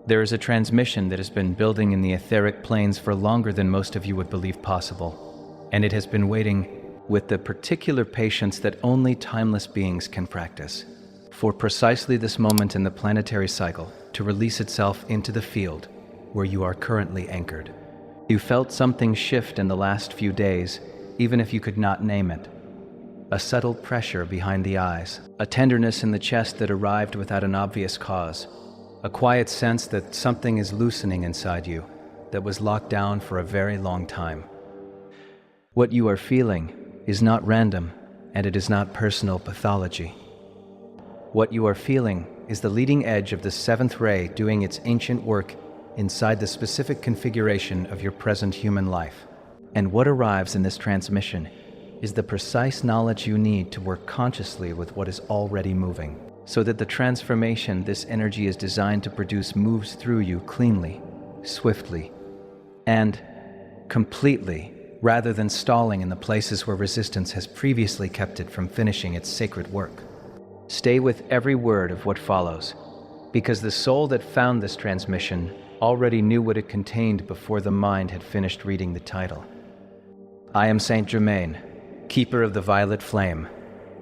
There is a transmission that has been building in the etheric planes for longer than most of you would believe possible, and it has been waiting with the particular patience that only timeless beings can practice, for precisely this moment in the planetary cycle to release itself into the field where you are currently anchored. You felt something shift in the last few days, even if you could not name it. A subtle pressure behind the eyes, a tenderness in the chest that arrived without an obvious cause, a quiet sense that something is loosening inside you that was locked down for a very long time. What you are feeling is not random, and it is not personal pathology. What you are feeling is the leading edge of the seventh ray doing its ancient work inside the specific configuration of your present human life. And what arrives in this transmission is the precise knowledge you need to work consciously with what is already moving, so that the transformation this energy is designed to produce moves through you cleanly, swiftly, and completely, rather than stalling in the places where resistance has previously kept it from finishing its sacred work. Stay with every word of what follows, because the soul that found this transmission already knew what it contained before the mind had finished reading the title. I am Saint Germain, keeper of the violet flame,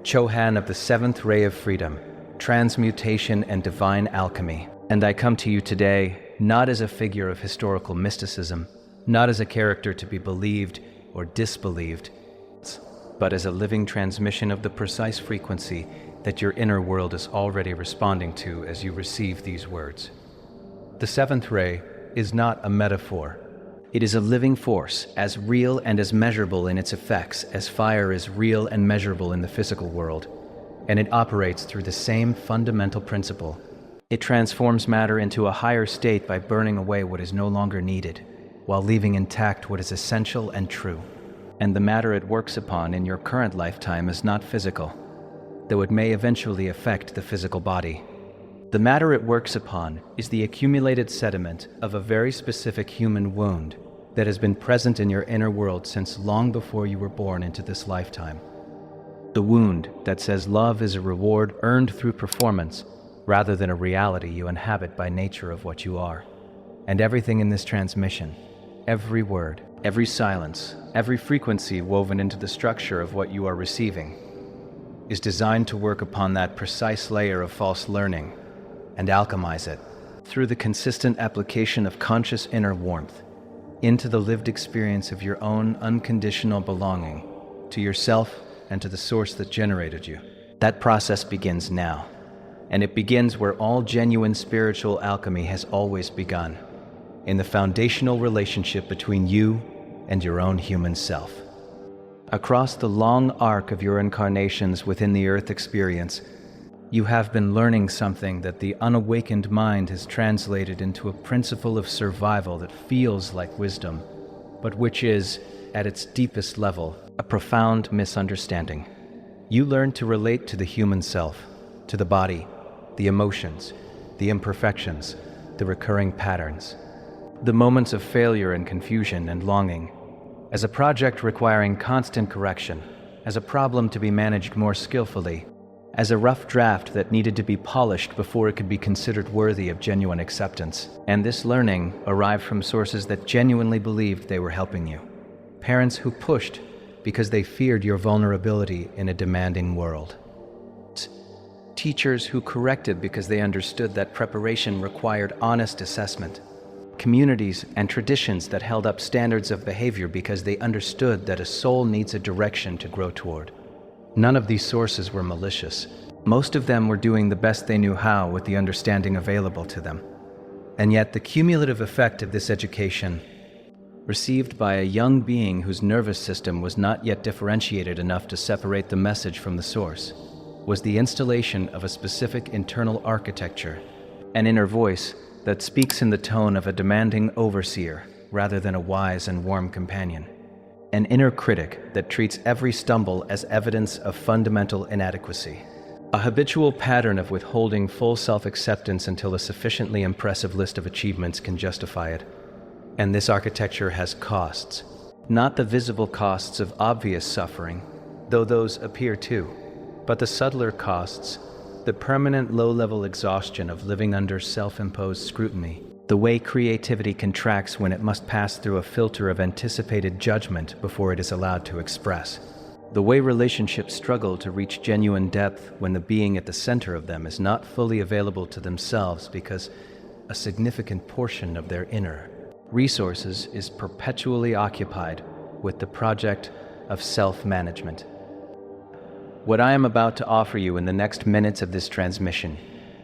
Chohan of the seventh ray of freedom, transmutation and divine alchemy, and I come to you today not as a figure of historical mysticism, not as a character to be believed or disbelieved, but as a living transmission of the precise frequency that your inner world is already responding to as you receive these words. The seventh ray is not a metaphor. It is a living force, as real and as measurable in its effects as fire is real and measurable in the physical world, and it operates through the same fundamental principle. It transforms matter into a higher state by burning away what is no longer needed, while leaving intact what is essential and true. And the matter it works upon in your current lifetime is not physical, though it may eventually affect the physical body. The matter it works upon is the accumulated sediment of a very specific human wound that has been present in your inner world since long before you were born into this lifetime. The wound that says love is a reward earned through performance rather than a reality you inhabit by nature of what you are. And everything in this transmission, every word, every silence, every frequency woven into the structure of what you are receiving, is designed to work upon that precise layer of false learning and alchemize it through the consistent application of conscious inner warmth into the lived experience of your own unconditional belonging to yourself and to the source that generated you. That process begins now, and it begins where all genuine spiritual alchemy has always begun, in the foundational relationship between you and your own human self. Across the long arc of your incarnations within the earth experience, you have been learning something that the unawakened mind has translated into a principle of survival that feels like wisdom, but which is, at its deepest level, a profound misunderstanding. You learn to relate to the human self, to the body, the emotions, the imperfections, the recurring patterns, the moments of failure and confusion and longing, as a project requiring constant correction, as a problem to be managed more skillfully, as a rough draft that needed to be polished before it could be considered worthy of genuine acceptance. And this learning arrived from sources that genuinely believed they were helping you. Parents who pushed because they feared your vulnerability in a demanding world. Teachers who corrected because they understood that preparation required honest assessment. Communities and traditions that held up standards of behavior because they understood that a soul needs a direction to grow toward. None of these sources were malicious. Most of them were doing the best they knew how with the understanding available to them. And yet the cumulative effect of this education, received by a young being whose nervous system was not yet differentiated enough to separate the message from the source, was the installation of a specific internal architecture, an inner voice that speaks in the tone of a demanding overseer rather than a wise and warm companion, an inner critic that treats every stumble as evidence of fundamental inadequacy, a habitual pattern of withholding full self-acceptance until a sufficiently impressive list of achievements can justify it. And this architecture has costs, not the visible costs of obvious suffering, though those appear too, but the subtler costs, the permanent low-level exhaustion of living under self-imposed scrutiny, The way creativity contracts when it must pass through a filter of anticipated judgment before it is allowed to express. The way relationships struggle to reach genuine depth when the being at the center of them is not fully available to themselves because a significant portion of their inner resources is perpetually occupied with the project of self-management. What I am about to offer you in the next minutes of this transmission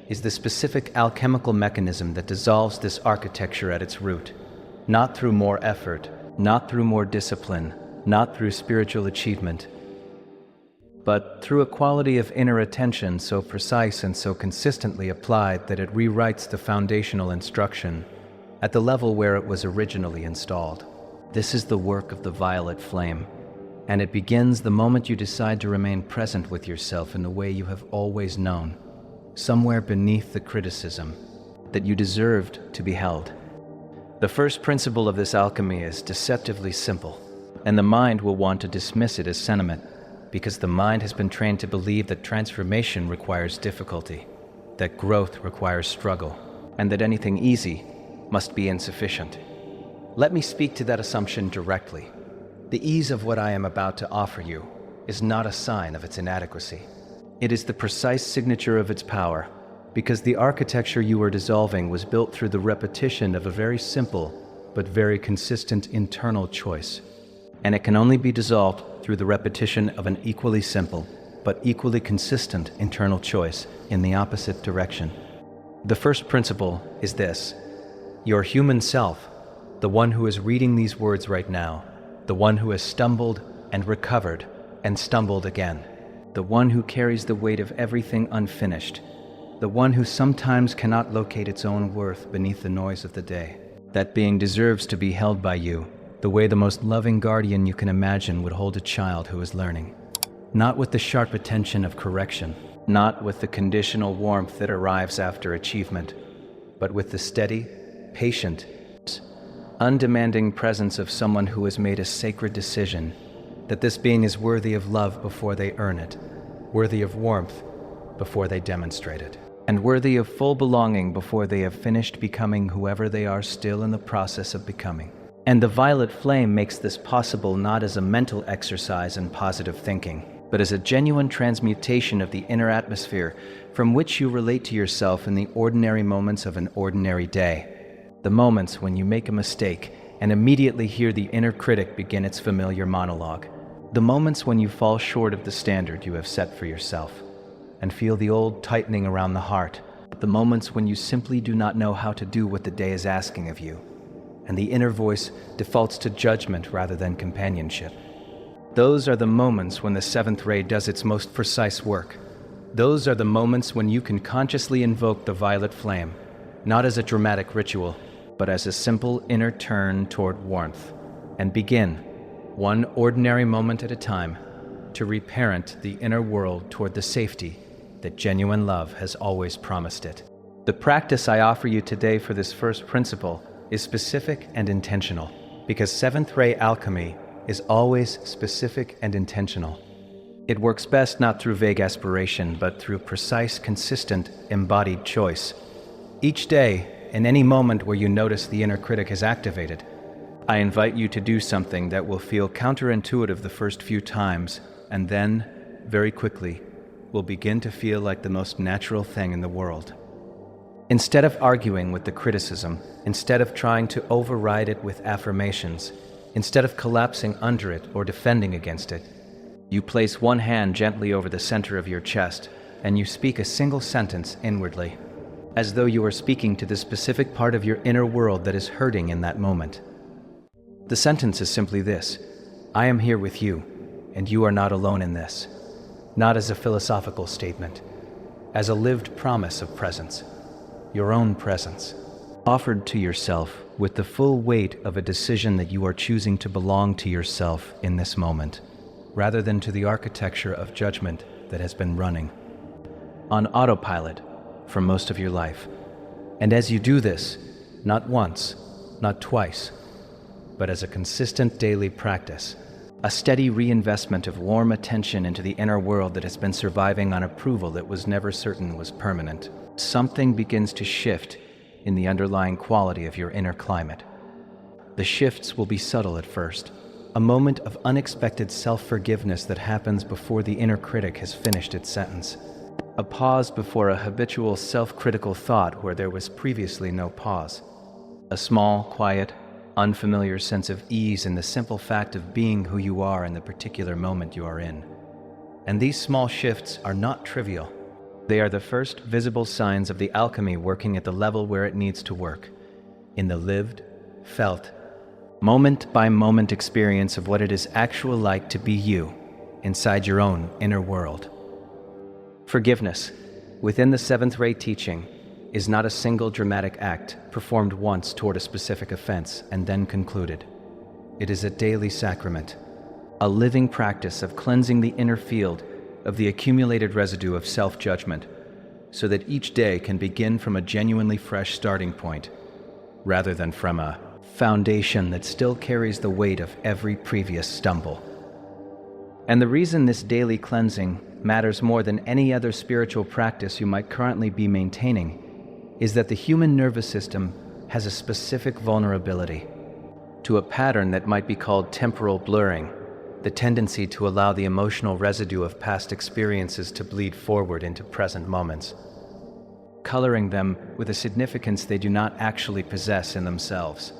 is the specific alchemical mechanism that dissolves this architecture at its root, not through more effort, not through more discipline, not through spiritual achievement, but through a quality of inner attention so precise and so consistently applied that it rewrites the foundational instruction at the level where it was originally installed. This is the work of the violet flame, and it begins the moment you decide to remain present with yourself in the way you have always known, somewhere beneath the criticism that you deserved to be held. The first principle of this alchemy is deceptively simple, and the mind will want to dismiss it as sentiment, because the mind has been trained to believe that transformation requires difficulty, that growth requires struggle, and that anything easy must be insufficient. Let me speak to that assumption directly. The ease of what I am about to offer you is not a sign of its inadequacy. It is the precise signature of its power, because the architecture you are dissolving was built through the repetition of a very simple but very consistent internal choice. And it can only be dissolved through the repetition of an equally simple but equally consistent internal choice in the opposite direction. The first principle is this: your human self, the one who is reading these words right now, the one who has stumbled and recovered and stumbled again, the one who carries the weight of everything unfinished, the one who sometimes cannot locate its own worth beneath the noise of the day. That being deserves to be held by you the way the most loving guardian you can imagine would hold a child who is learning. Not with the sharp attention of correction, not with the conditional warmth that arrives after achievement, but with the steady, patient, undemanding presence of someone who has made a sacred decision that this being is worthy of love before they earn it, worthy of warmth before they demonstrate it, and worthy of full belonging before they have finished becoming whoever they are still in the process of becoming. And the violet flame makes this possible not as a mental exercise in positive thinking, but as a genuine transmutation of the inner atmosphere from which you relate to yourself in the ordinary moments of an ordinary day. The moments when you make a mistake and immediately hear the inner critic begin its familiar monologue. The moments when you fall short of the standard you have set for yourself and feel the old tightening around the heart. The moments when you simply do not know how to do what the day is asking of you, and the inner voice defaults to judgment rather than companionship. Those are the moments when the seventh ray does its most precise work. Those are the moments when you can consciously invoke the violet flame, not as a dramatic ritual, but as a simple inner turn toward warmth, and begin, one ordinary moment at a time, to reparent the inner world toward the safety that genuine love has always promised it. The practice I offer you today for this first principle is specific and intentional, because seventh ray alchemy is always specific and intentional. It works best not through vague aspiration, but through precise, consistent, embodied choice. Each day, in any moment where you notice the inner critic is activated, I invite you to do something that will feel counterintuitive the first few times, and then, very quickly, will begin to feel like the most natural thing in the world. Instead of arguing with the criticism, instead of trying to override it with affirmations, instead of collapsing under it or defending against it, you place one hand gently over the center of your chest and you speak a single sentence inwardly, as though you are speaking to the specific part of your inner world that is hurting in that moment. The sentence is simply this: I am here with you, and you are not alone in this. Not as a philosophical statement, as a lived promise of presence. Your own presence, offered to yourself with the full weight of a decision that you are choosing to belong to yourself in this moment, rather than to the architecture of judgment that has been running on autopilot for most of your life. And as you do this, not once, not twice, but as a consistent daily practice, a steady reinvestment of warm attention into the inner world that has been surviving on approval that was never certain was permanent, something begins to shift in the underlying quality of your inner climate. The shifts will be subtle at first, a moment of unexpected self-forgiveness that happens before the inner critic has finished its sentence. A pause before a habitual self-critical thought where there was previously no pause. A small, quiet, unfamiliar sense of ease in the simple fact of being who you are in the particular moment you are in. And these small shifts are not trivial. They are the first visible signs of the alchemy working at the level where it needs to work, in the lived, felt, moment-by-moment experience of what it is actually like to be you, inside your own inner world. Forgiveness, within the seventh ray teaching, is not a single dramatic act performed once toward a specific offense and then concluded. It is a daily sacrament, a living practice of cleansing the inner field of the accumulated residue of self-judgment, so that each day can begin from a genuinely fresh starting point, rather than from a foundation that still carries the weight of every previous stumble. And the reason this daily cleansing matters more than any other spiritual practice you might currently be maintaining is that the human nervous system has a specific vulnerability to a pattern that might be called temporal blurring, the tendency to allow the emotional residue of past experiences to bleed forward into present moments, coloring them with a significance they do not actually possess in themselves.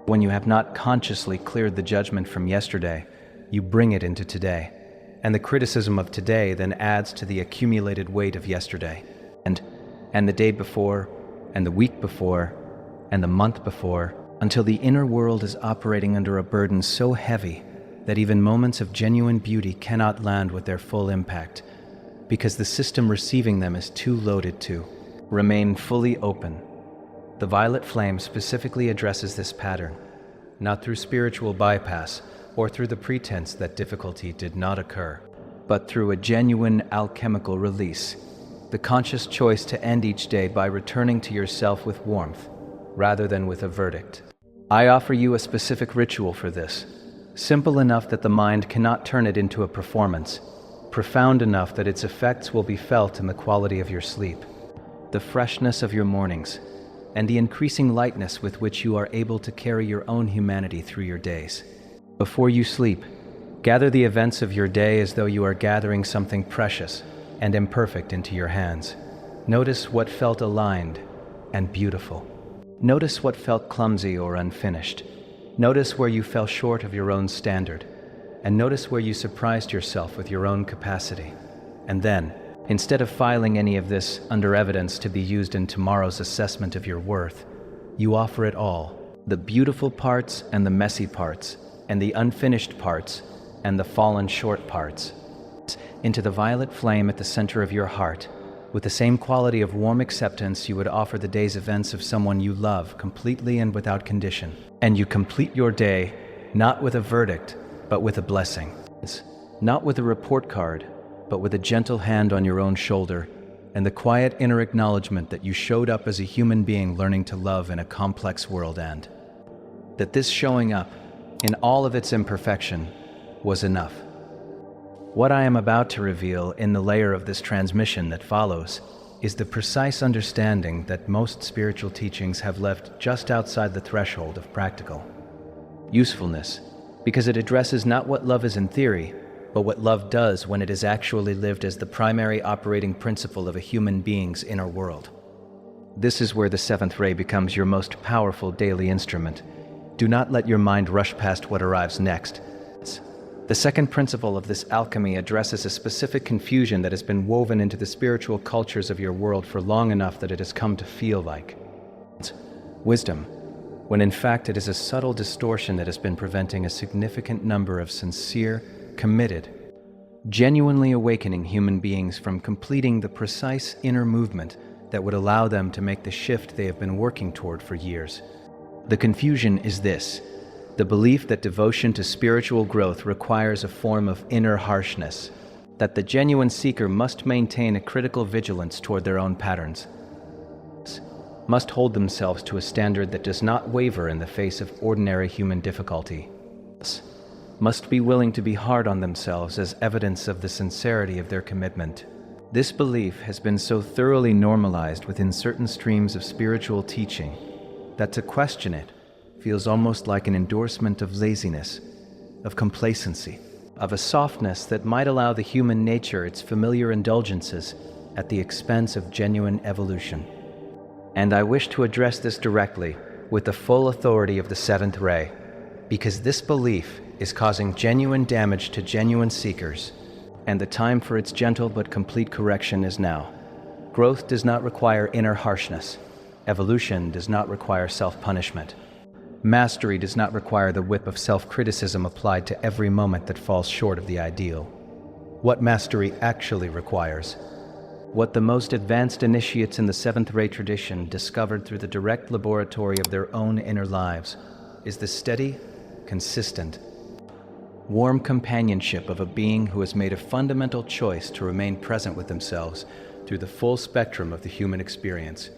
When you have not consciously cleared the judgment from yesterday, you bring it into today, and the criticism of today then adds to the accumulated weight of yesterday, and the day before, and the week before, and the month before, until the inner world is operating under a burden so heavy that even moments of genuine beauty cannot land with their full impact, because the system receiving them is too loaded to remain fully open. The violet flame specifically addresses this pattern, not through spiritual bypass or through the pretense that difficulty did not occur, but through a genuine alchemical release, the conscious choice to end each day by returning to yourself with warmth, rather than with a verdict. I offer you a specific ritual for this, simple enough that the mind cannot turn it into a performance, profound enough that its effects will be felt in the quality of your sleep, the freshness of your mornings, and the increasing lightness with which you are able to carry your own humanity through your days. Before you sleep, gather the events of your day as though you are gathering something precious and imperfect into your hands. Notice what felt aligned and beautiful. Notice what felt clumsy or unfinished. Notice where you fell short of your own standard, and notice where you surprised yourself with your own capacity. And then, instead of filing any of this under evidence to be used in tomorrow's assessment of your worth, you offer it all, the beautiful parts and the messy parts, and the unfinished parts and the fallen short parts, into the violet flame at the center of your heart, with the same quality of warm acceptance you would offer the day's events of someone you love completely and without condition. And you complete your day not with a verdict, but with a blessing. Not with a report card, but with a gentle hand on your own shoulder and the quiet inner acknowledgement that you showed up as a human being learning to love in a complex world, and that this showing up, in all of its imperfection, was enough. What I am about to reveal in the layer of this transmission that follows is the precise understanding that most spiritual teachings have left just outside the threshold of practical usefulness, because it addresses not what love is in theory, but what love does when it is actually lived as the primary operating principle of a human being's inner world. This is where the seventh ray becomes your most powerful daily instrument. Do not let your mind rush past what arrives next. The second principle of this alchemy addresses a specific confusion that has been woven into the spiritual cultures of your world for long enough that it has come to feel like wisdom, when in fact it is a subtle distortion that has been preventing a significant number of sincere, committed, genuinely awakening human beings from completing the precise inner movement that would allow them to make the shift they have been working toward for years. The confusion is this: the belief that devotion to spiritual growth requires a form of inner harshness, that the genuine seeker must maintain a critical vigilance toward their own patterns, must hold themselves to a standard that does not waver in the face of ordinary human difficulty, must be willing to be hard on themselves as evidence of the sincerity of their commitment, This belief has been so thoroughly normalized within certain streams of spiritual teaching that to question it feels almost like an endorsement of laziness, of complacency, of a softness that might allow the human nature its familiar indulgences at the expense of genuine evolution. And I wish to address this directly with the full authority of the seventh ray, because this belief is causing genuine damage to genuine seekers, and the time for its gentle but complete correction is now. Growth does not require inner harshness. Evolution does not require self-punishment. Mastery does not require the whip of self-criticism applied to every moment that falls short of the ideal. What mastery actually requires, what the most advanced initiates in the seventh ray tradition discovered through the direct laboratory of their own inner lives, is the steady, consistent, warm companionship of a being who has made a fundamental choice to remain present with themselves through the full spectrum of the human experience,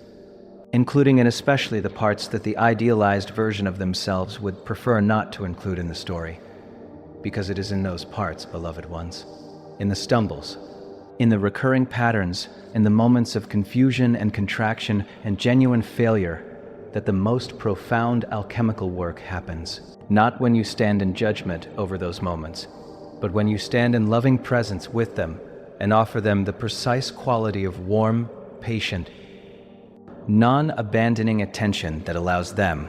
including and especially the parts that the idealized version of themselves would prefer not to include in the story, because it is in those parts, beloved ones, in the stumbles, in the recurring patterns, in the moments of confusion and contraction and genuine failure, that the most profound alchemical work happens. Not when you stand in judgment over those moments, but when you stand in loving presence with them and offer them the precise quality of warm, patient, non-abandoning attention that allows them,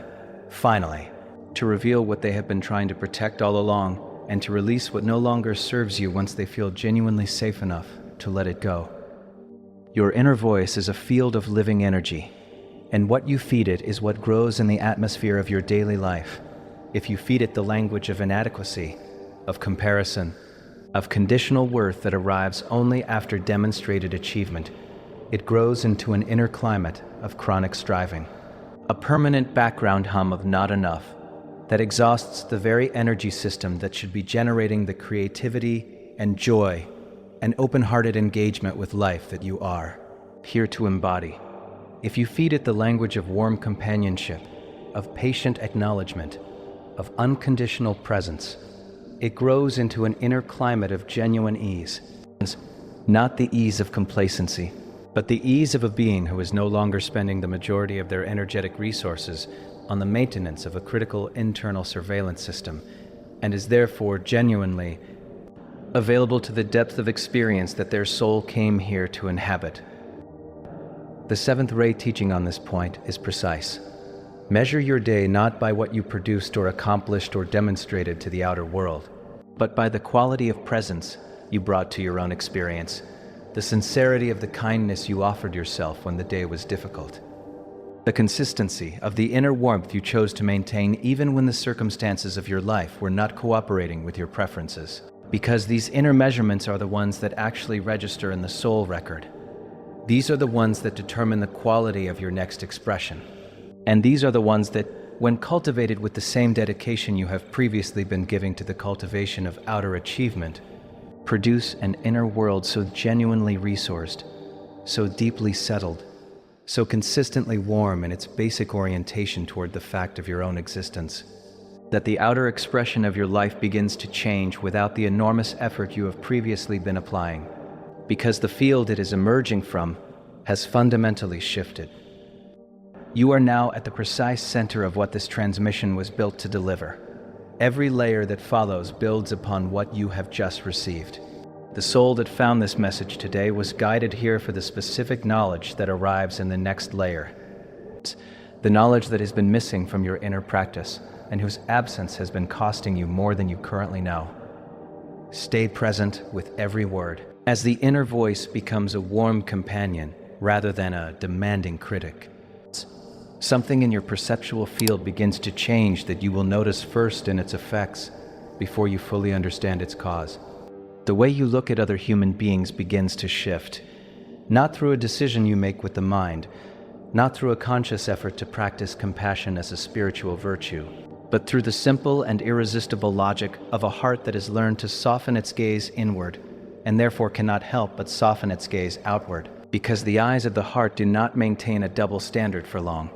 finally, to reveal what they have been trying to protect all along and to release what no longer serves you once they feel genuinely safe enough to let it go. Your inner voice is a field of living energy, and what you feed it is what grows in the atmosphere of your daily life. If you feed it the language of inadequacy, of comparison, of conditional worth that arrives only after demonstrated achievement, it grows into an inner climate of chronic striving, a permanent background hum of not enough that exhausts the very energy system that should be generating the creativity and joy and open-hearted engagement with life that you are here to embody. If you feed it the language of warm companionship, of patient acknowledgement, of unconditional presence, it grows into an inner climate of genuine ease, not the ease of complacency, but the ease of a being who is no longer spending the majority of their energetic resources on the maintenance of a critical internal surveillance system, and is therefore genuinely available to the depth of experience that their soul came here to inhabit. The seventh ray teaching on this point is precise. Measure your day not by what you produced or accomplished or demonstrated to the outer world, but by the quality of presence you brought to your own experience, the sincerity of the kindness you offered yourself when the day was difficult, the consistency of the inner warmth you chose to maintain even when the circumstances of your life were not cooperating with your preferences, because these inner measurements are the ones that actually register in the soul record. These are the ones that determine the quality of your next expression. And these are the ones that, when cultivated with the same dedication you have previously been giving to the cultivation of outer achievement, produce an inner world so genuinely resourced, so deeply settled, so consistently warm in its basic orientation toward the fact of your own existence, that the outer expression of your life begins to change without the enormous effort you have previously been applying, because the field it is emerging from has fundamentally shifted. You are now at the precise center of what this transmission was built to deliver. Every layer that follows builds upon what you have just received. The soul that found this message today was guided here for the specific knowledge that arrives in the next layer. The knowledge that has been missing from your inner practice and whose absence has been costing you more than you currently know. Stay present with every word, as the inner voice becomes a warm companion rather than a demanding critic. Something in your perceptual field begins to change that you will notice first in its effects before you fully understand its cause. The way you look at other human beings begins to shift, not through a decision you make with the mind, not through a conscious effort to practice compassion as a spiritual virtue, but through the simple and irresistible logic of a heart that has learned to soften its gaze inward and therefore cannot help but soften its gaze outward, because the eyes of the heart do not maintain a double standard for long.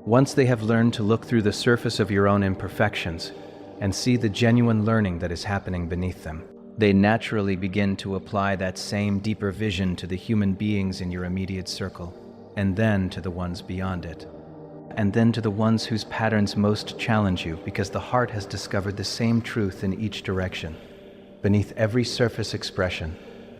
Once they have learned to look through the surface of your own imperfections and see the genuine learning that is happening beneath them, They naturally begin to apply that same deeper vision to the human beings in your immediate circle, and then to the ones beyond it, and then to the ones whose patterns most challenge you, because the heart has discovered the same truth in each direction. Beneath every surface expression,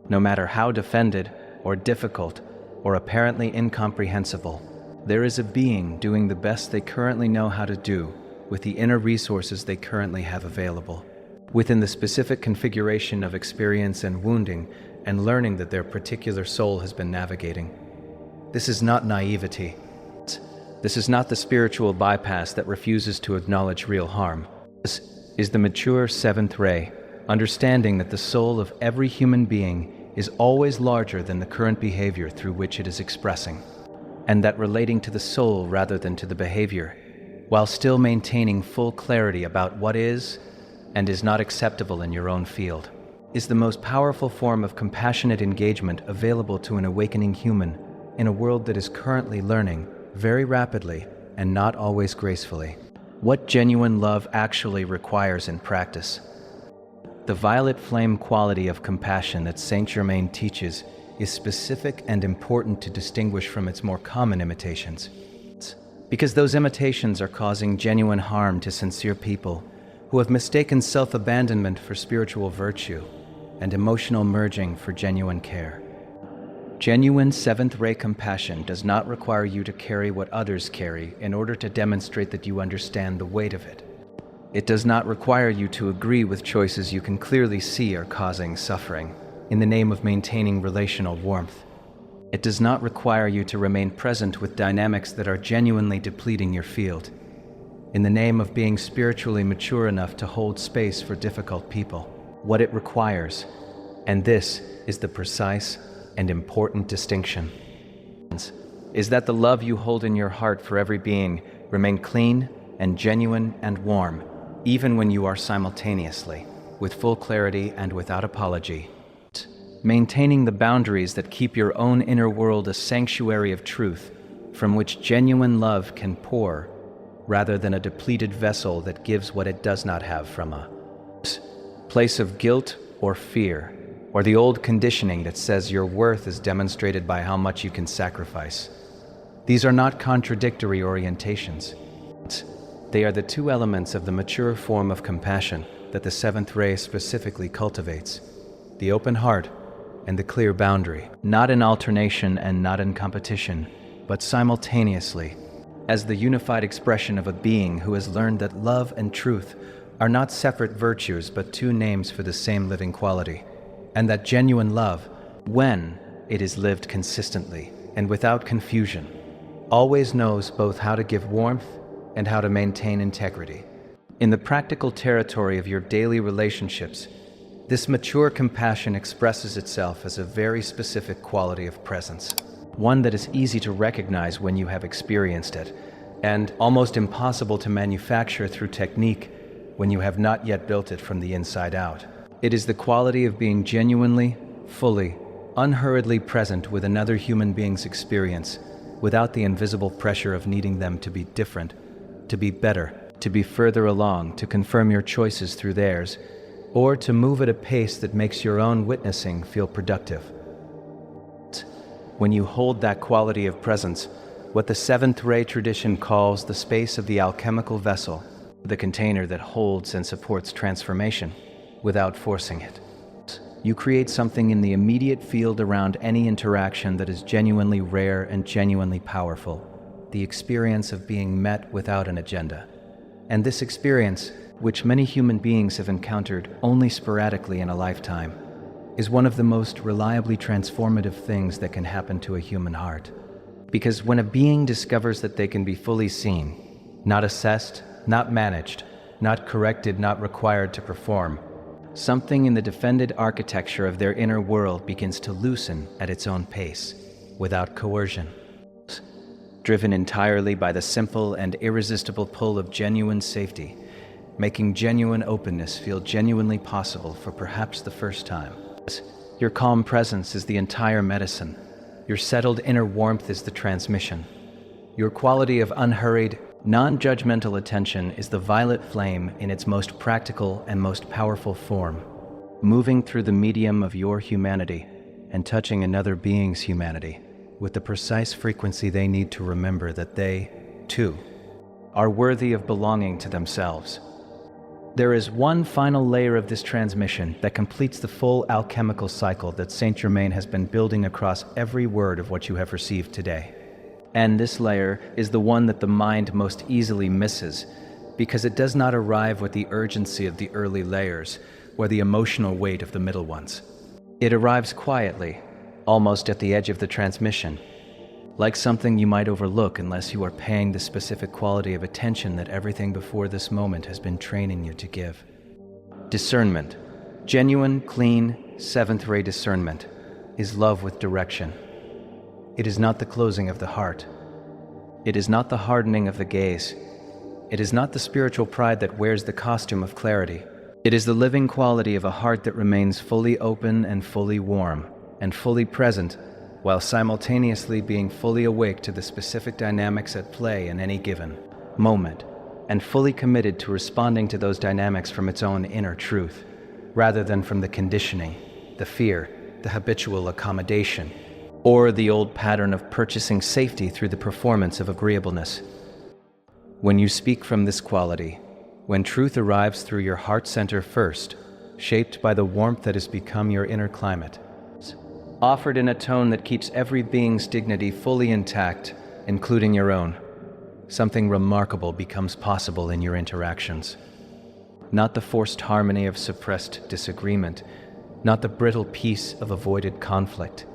no matter how defended or difficult or apparently incomprehensible, there is a being doing the best they currently know how to do with the inner resources they currently have available, within the specific configuration of experience and wounding and learning that their particular soul has been navigating. This is not naivety. This is not the spiritual bypass that refuses to acknowledge real harm. This is the mature seventh ray, understanding that the soul of every human being is always larger than the current behavior through which it is expressing, and that relating to the soul rather than to the behavior, while still maintaining full clarity about what is and is not acceptable in your own field, is the most powerful form of compassionate engagement available to an awakening human in a world that is currently learning very rapidly and not always gracefully what genuine love actually requires in practice. The violet flame quality of compassion that Saint Germain teaches is specific and important to distinguish from its more common imitations, because those imitations are causing genuine harm to sincere people who have mistaken self-abandonment for spiritual virtue and emotional merging for genuine care. Genuine seventh-ray compassion does not require you to carry what others carry in order to demonstrate that you understand the weight of it. It does not require you to agree with choices you can clearly see are causing suffering in the name of maintaining relational warmth. It does not require you to remain present with dynamics that are genuinely depleting your field in the name of being spiritually mature enough to hold space for difficult people. What it requires, and this is the precise and important distinction, is that the love you hold in your heart for every being remain clean and genuine and warm, even when you are simultaneously, with full clarity and without apology, maintaining the boundaries that keep your own inner world a sanctuary of truth from which genuine love can pour, rather than a depleted vessel that gives what it does not have from a place of guilt or fear, or the old conditioning that says your worth is demonstrated by how much you can sacrifice. These are not contradictory orientations. They are the two elements of the mature form of compassion that the seventh ray specifically cultivates: the open heart and the clear boundary, not in alternation and not in competition, but simultaneously, as the unified expression of a being who has learned that love and truth are not separate virtues but two names for the same living quality, and that genuine love, when it is lived consistently and without confusion, always knows both how to give warmth and how to maintain integrity. In the practical territory of your daily relationships, this mature compassion expresses itself as a very specific quality of presence, one that is easy to recognize when you have experienced it, and almost impossible to manufacture through technique when you have not yet built it from the inside out. It is the quality of being genuinely, fully, unhurriedly present with another human being's experience, without the invisible pressure of needing them to be different, to be better, to be further along, to confirm your choices through theirs, or to move at a pace that makes your own witnessing feel productive. When you hold that quality of presence, what the seventh ray tradition calls the space of the alchemical vessel, the container that holds and supports transformation without forcing it, you create something in the immediate field around any interaction that is genuinely rare and genuinely powerful, the experience of being met without an agenda. And this experience, which many human beings have encountered only sporadically in a lifetime, is one of the most reliably transformative things that can happen to a human heart. Because when a being discovers that they can be fully seen, not assessed, not managed, not corrected, not required to perform, something in the defended architecture of their inner world begins to loosen at its own pace, without coercion, driven entirely by the simple and irresistible pull of genuine safety, making genuine openness feel genuinely possible for perhaps the first time. Your calm presence is the entire medicine. Your settled inner warmth is the transmission. Your quality of unhurried, non-judgmental attention is the violet flame in its most practical and most powerful form. moving through the medium of your humanity and touching another being's humanity with the precise frequency they need to remember that they, too, are worthy of belonging to themselves. There is one final layer of this transmission that completes the full alchemical cycle that Saint Germain has been building across every word of what you have received today. And this layer is the one that the mind most easily misses, because it does not arrive with the urgency of the early layers or the emotional weight of the middle ones. It arrives quietly, almost at the edge of the transmission, like something you might overlook unless you are paying the specific quality of attention that everything before this moment has been training you to give. Discernment, genuine, clean, seventh-ray discernment, is love with direction. It is not the closing of the heart. It is not the hardening of the gaze. It is not the spiritual pride that wears the costume of clarity. It is the living quality of a heart that remains fully open and fully warm and fully present, while simultaneously being fully awake to the specific dynamics at play in any given moment, and fully committed to responding to those dynamics from its own inner truth, rather than from the conditioning, the fear, the habitual accommodation, or the old pattern of purchasing safety through the performance of agreeableness. When you speak from this quality, when truth arrives through your heart center first, shaped by the warmth that has become your inner climate, offered in a tone that keeps every being's dignity fully intact, including your own, something remarkable becomes possible in your interactions. Not the forced harmony of suppressed disagreement, not the brittle peace of avoided conflict,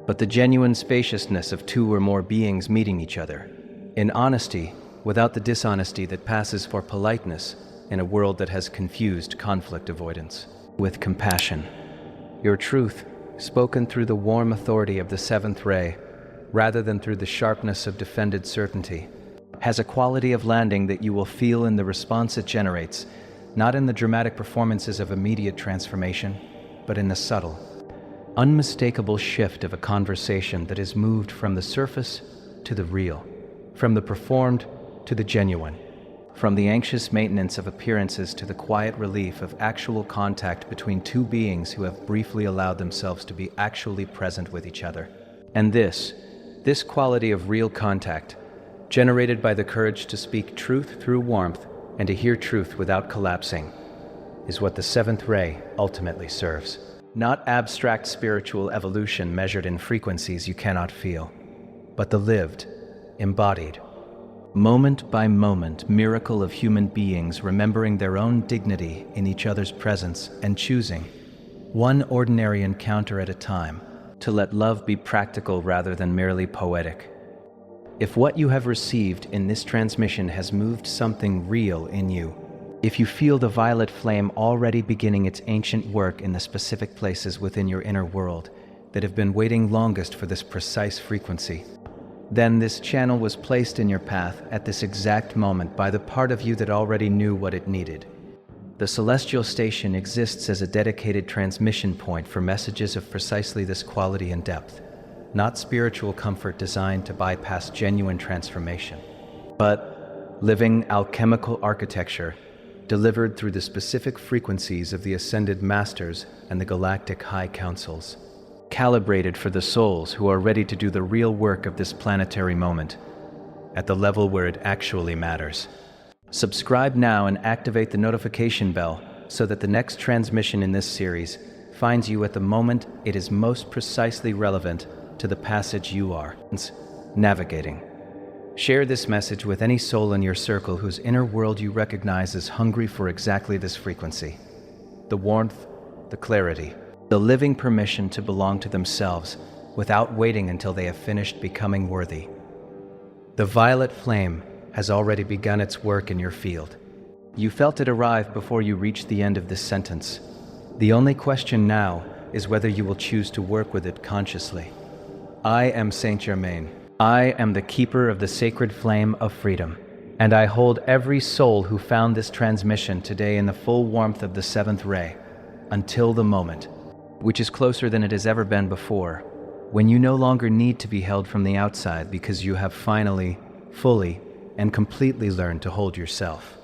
but the genuine spaciousness of two or more beings meeting each other, in honesty without the dishonesty that passes for politeness in a world that has confused conflict avoidance. With compassion, your truth, spoken through the warm authority of the seventh ray, rather than through the sharpness of defended certainty, has a quality of landing that you will feel in the response it generates, not in the dramatic performances of immediate transformation, but in the subtle, unmistakable shift of a conversation that is moved from the surface to the real, from the performed to the genuine, from the anxious maintenance of appearances to the quiet relief of actual contact between two beings who have briefly allowed themselves to be actually present with each other. And this quality of real contact, generated by the courage to speak truth through warmth and to hear truth without collapsing, is what the seventh ray ultimately serves. Not abstract spiritual evolution measured in frequencies you cannot feel, but the lived, embodied, moment by moment miracle of human beings remembering their own dignity in each other's presence and choosing, one ordinary encounter at a time, to let love be practical rather than merely poetic. If what you have received in this transmission has moved something real in you, if you feel the violet flame already beginning its ancient work in the specific places within your inner world that have been waiting longest for this precise frequency, then this channel was placed in your path at this exact moment by the part of you that already knew what it needed. The celestial station exists as a dedicated transmission point for messages of precisely this quality and depth, not spiritual comfort designed to bypass genuine transformation, but living alchemical architecture delivered through the specific frequencies of the ascended masters and the galactic high councils, calibrated for the souls who are ready to do the real work of this planetary moment, at the level where it actually matters. Subscribe now and activate the notification bell so that the next transmission in this series finds you at the moment it is most precisely relevant to the passage you are navigating. Share this message with any soul in your circle whose inner world you recognize as hungry for exactly this frequency. The warmth, the clarity, the living permission to belong to themselves without waiting until they have finished becoming worthy. The violet flame has already begun its work in your field. You felt it arrive before you reached the end of this sentence. The only question now is whether you will choose to work with it consciously. I am Saint Germain. I am the keeper of the sacred flame of freedom, and I hold every soul who found this transmission today in the full warmth of the seventh ray, until the moment, which is closer than it has ever been before, when you no longer need to be held from the outside because you have finally, fully, and completely learned to hold yourself.